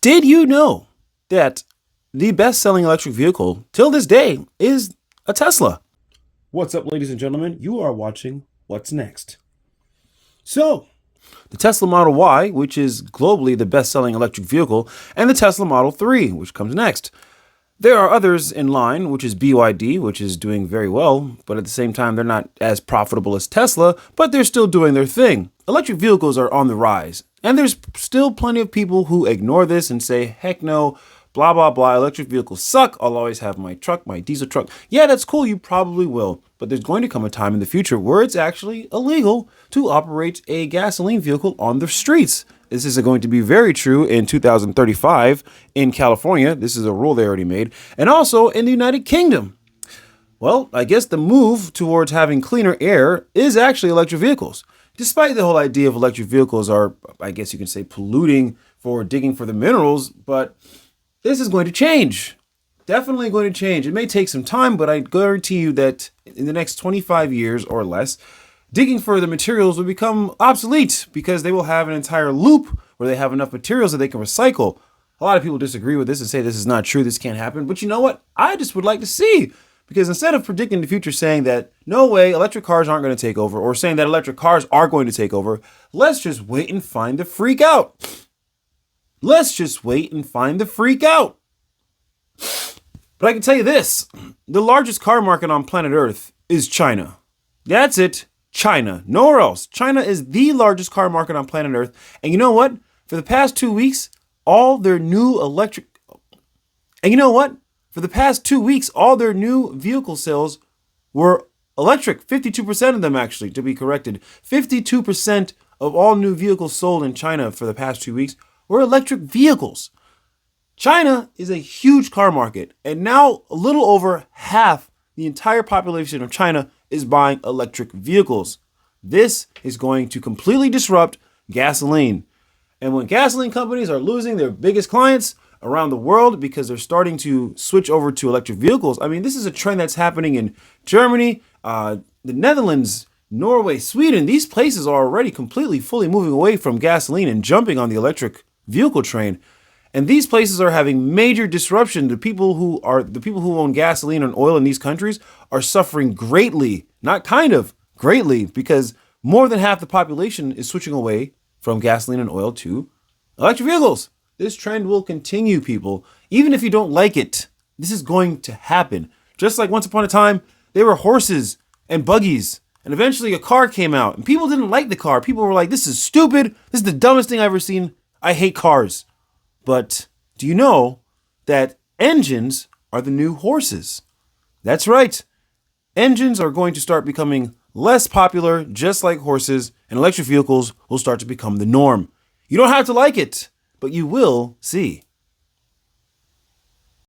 Did you know that the best-selling electric vehicle till this day is a Tesla? What's up, ladies and gentlemen? You are watching What's Next. So, the Tesla Model Y, which is globally the best-selling electric vehicle, and the Tesla Model 3, which comes next. There are others in line, which is BYD, which is doing very well, but at the same time, they're not as profitable as Tesla, but they're still doing their thing. Electric vehicles are on the rise, and there's still plenty of people who ignore this and say, heck no, blah, blah, blah, electric vehicles suck, I'll always have my truck, my diesel truck. Yeah, that's cool, you probably will, but there's going to come a time in the future where it's actually illegal to operate a gasoline vehicle on the streets. This is going to be very true in 2035 in California. This is a rule they already made. And also in the United Kingdom. Well, I guess the move towards having cleaner air is actually electric vehicles. Despite the whole idea of electric vehicles are, I guess you can say, polluting for digging for the minerals, but this is going to change. Definitely going to change. It may take some time, but I guarantee you that in the next 25 years or less, digging for the materials will become obsolete because they will have an entire loop where they have enough materials that they can recycle. A lot of people disagree with this and say this is not true, this can't happen. But you know what? I just would like to see, because instead of predicting the future saying that no way, electric cars aren't going to take over, or saying that electric cars are going to take over, let's just wait and find the freak out. Let's just wait and find the freak out. But I can tell you this, the largest car market on planet Earth is China. That's it. China, nowhere else. China is the largest car market on planet Earth. And you know what? For the past 2 weeks, all their new vehicle sales were electric. 52% of them, actually, to be corrected. 52% of all new vehicles sold in China for the past 2 weeks were electric vehicles. China is a huge car market. And now a little over half the entire population of China is buying electric vehicles. This is going to completely disrupt gasoline. And when gasoline companies are losing their biggest clients around the world because they're starting to switch over to electric vehicles, I mean, this is a trend that's happening in Germany, the Netherlands, Norway, Sweden. These places are already completely, fully moving away from gasoline and jumping on the electric vehicle train. And these places are having major disruption. The people who own gasoline and oil in these countries are suffering greatly, not kind of, greatly, because more than half the population is switching away from gasoline and oil to electric vehicles. This trend will continue, people. Even if you don't like it, this is going to happen. Just like once upon a time, there were horses and buggies, and eventually a car came out, and people didn't like the car. People were like, this is stupid. This is the dumbest thing I've ever seen. I hate cars. But do you know that engines are the new horses? That's right. Engines are going to start becoming less popular, just like horses, and electric vehicles will start to become the norm. You don't have to like it, but you will see.